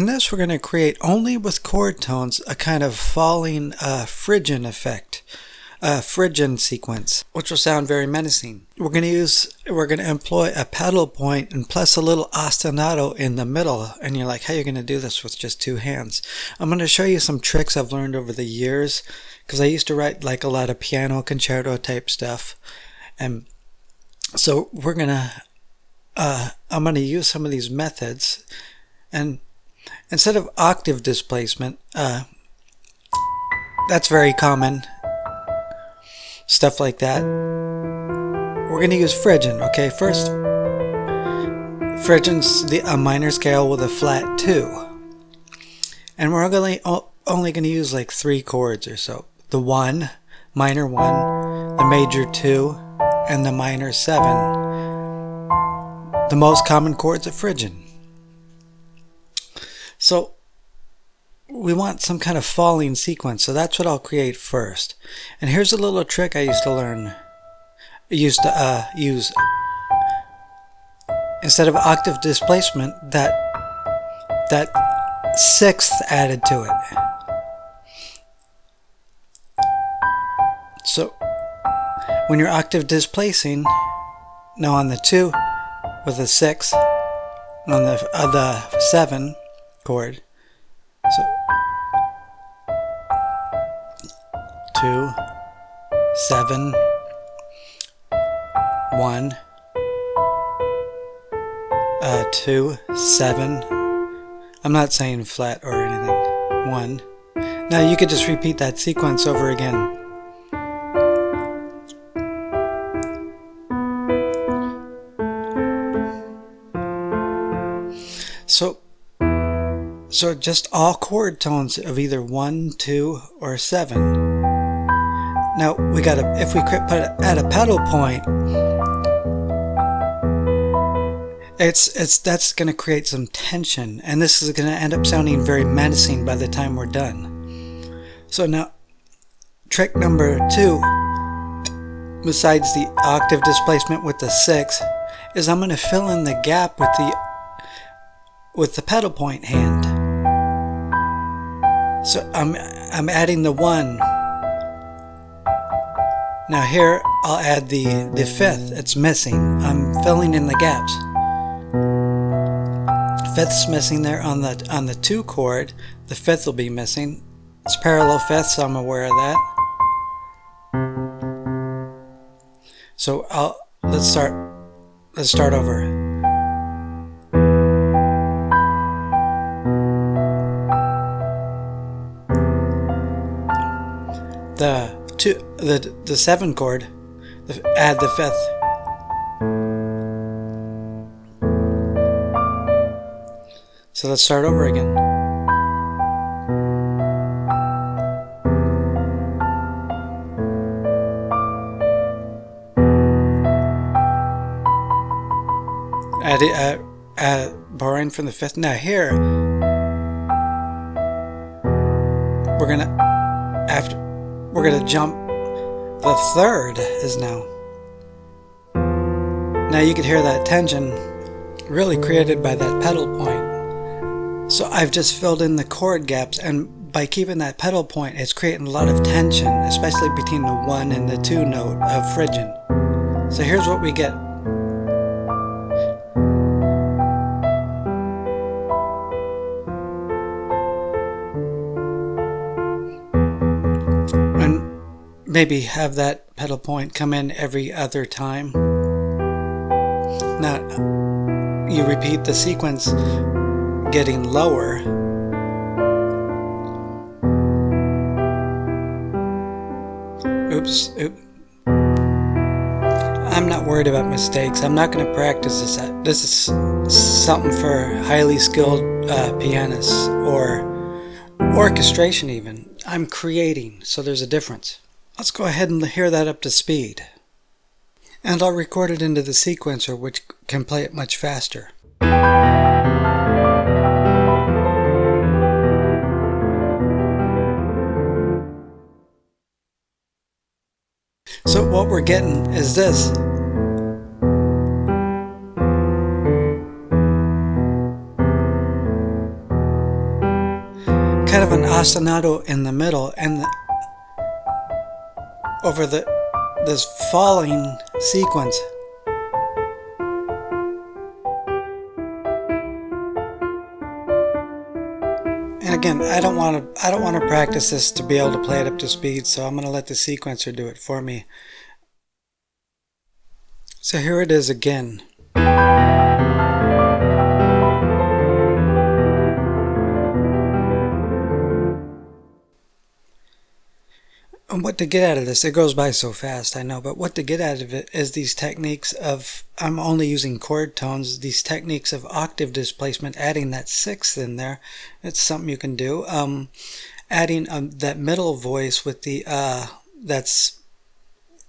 In this, we're going to create only with chord tones a kind of falling Phrygian effect, Phrygian sequence, which will sound very menacing. We're going to employ a pedal point and plus a little ostinato in the middle. And you're like, how are you going to do this with just two hands? I'm going to show you some tricks I've learned over the years, because I used to write like a lot of piano concerto type stuff, and so I'm going to use some of these methods. And instead of octave displacement, that's very common, stuff like that, we're going to use Phrygian. Okay, first, Phrygian's a minor scale with a flat 2. And we're only going to use like 3 chords or so. The 1, minor 1, the major 2, and the minor 7. The most common chords of Phrygian. So we want some kind of falling sequence, so that's what I'll create first. And here's a little trick I used to learn. I used to use, instead of octave displacement, that 6th added to it. So when you're octave displacing, now on the 2 with a 6, on the 7 chord, so 2, 7, 1, 2, 7. I'm not saying flat or anything. 1. Now you could just repeat that sequence over again. So just all chord tones of either 1, 2, or 7. Now we gotta, if we add a pedal point, that's gonna create some tension, and this is gonna end up sounding very menacing by the time we're done. So now, trick number 2, besides the octave displacement with the 6, is I'm gonna fill in the gap with the pedal point hand. So I'm adding the 1. Now here I'll add the 5th. It's missing. I'm filling in the gaps. 5th's missing there on the 2 chord. The 5th will be missing. It's parallel 5th, so I'm aware of that. So let's start over. The 7 chord, add the 5th. So let's start over again. Borrowing from the 5th. Now here, we're gonna jump. The 3rd is now. Now you can hear that tension really created by that pedal point. So I've just filled in the chord gaps, and by keeping that pedal point, it's creating a lot of tension, especially between the 1 and the 2 note of Phrygian. So here's what we get. Maybe have that pedal point come in every other time. Now you repeat the sequence getting lower. Oops. I'm not worried about mistakes. I'm not going to practice this. This is something for highly skilled pianists or orchestration even. I'm creating, so there's a difference. Let's go ahead and hear that up to speed. And I'll record it into the sequencer, which can play it much faster. So what we're getting is this. ostinato in the middle, and over this falling sequence. And again, I don't want to practice this to be able to play it up to speed, so I'm going to let the sequencer do it for me. So here it is again. And what to get out of this, it goes by so fast, I know, but what to get out of it is these techniques of, I'm only using chord tones, these techniques of octave displacement, adding that sixth in there. It's something you can do. Adding that middle voice with the, that's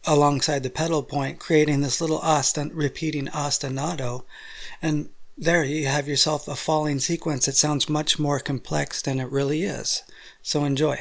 alongside the pedal point, creating this little repeating ostinato, and there you have yourself a falling sequence that sounds much more complex than it really is. So enjoy.